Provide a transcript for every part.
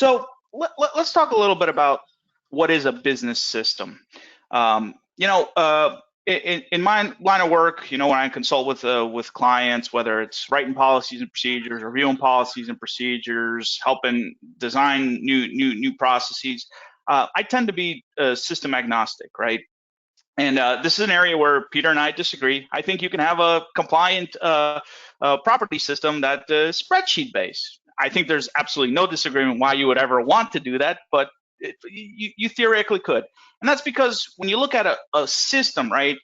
So let's talk a little bit about what is a business system. You know, in my line of work, you know, when I consult with clients, whether it's writing policies and procedures, reviewing policies and procedures, helping design new processes, I tend to be system agnostic, right? And this is an area where Peter and I disagree. I think you can have a compliant property system that is spreadsheet based. I think there's absolutely no disagreement why you would ever want to do that, but you theoretically could. And that's because when you look at a system, right,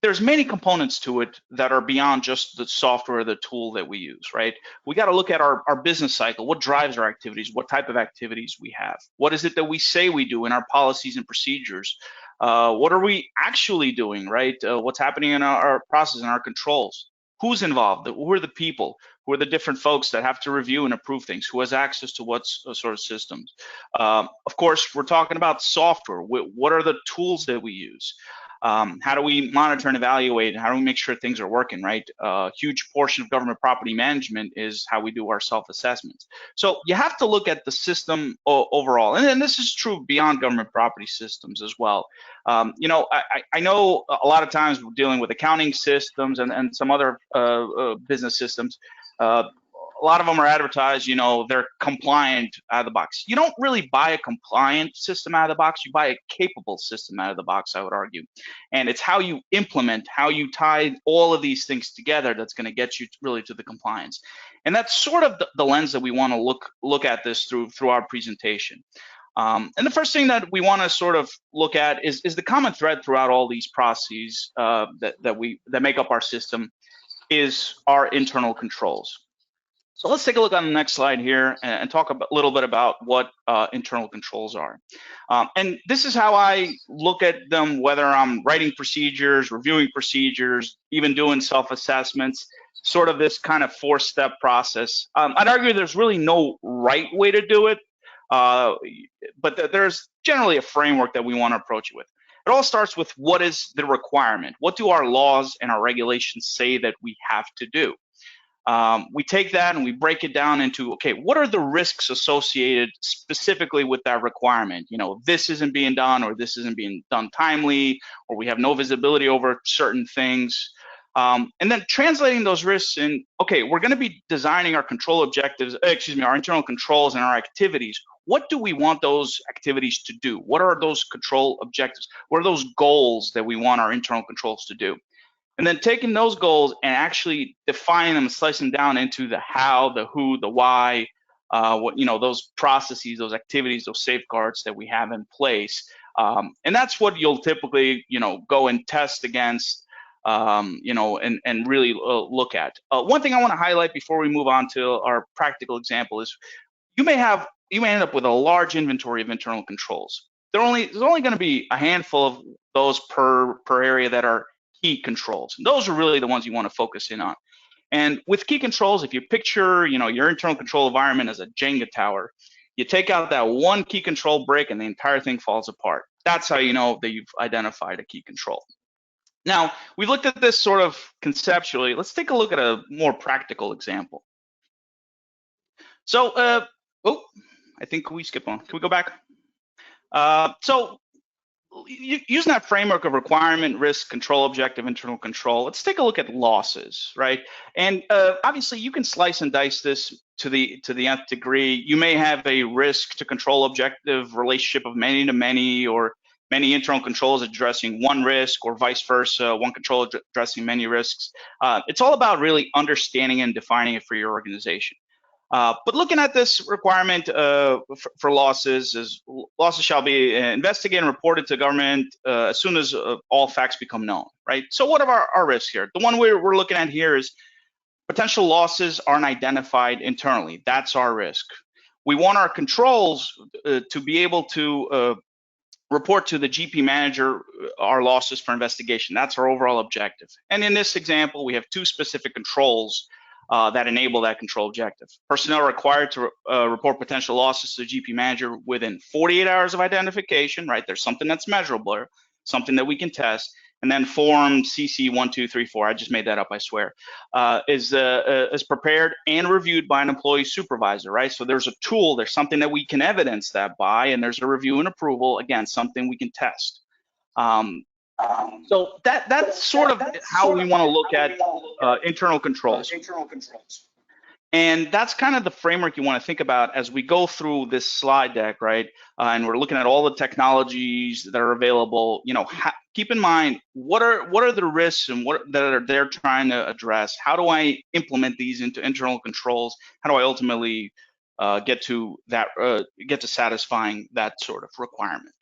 there's many components to it that are beyond just the software, the tool that we use, right? We got to look at our business cycle. What drives our activities? What type of activities we have? What is it that we say we do in our policies and procedures? What are we actually doing, right? What's happening in our process and our controls? Who's involved? Who are the people? Who are the different folks that have to review and approve things? Who has access to what sort of systems? Of course, we're talking about software. What are the tools that we use? How do we monitor and evaluate? How do we make sure things are working, right? A huge portion of government property management is how we do our self-assessments. So you have to look at the system overall. And this is true beyond government property systems as well. You know, I know a lot of times we're dealing with accounting systems and some other business systems. A lot of them are advertised, you know, they're compliant out of the box. You don't really buy a compliant system out of the box, you buy a capable system out of the box, I would argue. And it's how you implement, how you tie all of these things together that's going to get you really to the compliance. And that's sort of the lens that we want to look at this through our presentation. And the first thing that we want to sort of look at is the common thread throughout all these processes that make up our system is our internal controls. So let's take a look on the next slide here and talk a little bit about what internal controls are. And this is how I look at them, whether I'm writing procedures, reviewing procedures, even doing self-assessments, sort of this kind of four-step process. I'd argue there's really no right way to do it, but there's generally a framework that we want to approach it with. It all starts with what is the requirement? What do our laws and our regulations say that we have to do? We take that and we break it down into, okay, what are the risks associated specifically with that requirement? You know, this isn't being done, or this isn't being done timely, or we have no visibility over certain things. And then translating those risks in, okay, we're going to be designing our control objectives, our internal controls and our activities. What do we want those activities to do? What are those control objectives? What are those goals that we want our internal controls to do? And then taking those goals and actually defining them and slicing them down into the how, the who, the why, what, you know, those processes, those activities, those safeguards that we have in place. And that's what you'll typically, you know, go and test against, you know, and really look at. One thing I want to highlight before we move on to our practical example is you may end up with a large inventory of internal controls. There's only going to be a handful of those per area that are key controls. And those are really the ones you want to focus in on. And with key controls, if you picture, you know, your internal control environment as a Jenga tower, you take out that one key control brick and the entire thing falls apart. That's how you know that you've identified a key control. Now, we've looked at this sort of conceptually. Let's take a look at a more practical example. So, I think we skip on. Can we go back? So, using that framework of requirement, risk, control, objective, internal control, let's take a look at losses, right? And obviously, you can slice and dice this to the nth degree. You may have a risk to control objective relationship of many to many, or many internal controls addressing one risk, or vice versa, one control addressing many risks. It's all about really understanding and defining it for your organization. But looking at this requirement for losses, is losses shall be investigated and reported to government as soon as all facts become known, right? So what are our risks here? The one we're looking at here is potential losses aren't identified internally. That's our risk. We want our controls to be able to report to the GP manager our losses for investigation. That's our overall objective. And in this example, we have two specific controls that enable that control objective. Personnel required to report potential losses to the GP manager within 48 hours of identification, right? There's something that's measurable, something that we can test, And then form CC1234, I just made that up, I swear, is prepared and reviewed by an employee supervisor, right? So there's a tool, there's something that we can evidence that by, and there's a review and approval, again, something we can test. So that's sort of how we want to look at internal controls. And that's kind of the framework you want to think about as we go through this slide deck, right? And we're looking at all the technologies that are available. You know, keep in mind what are the risks and what that they're trying to address. How do I implement these into internal controls? How do I ultimately get to satisfying that sort of requirement?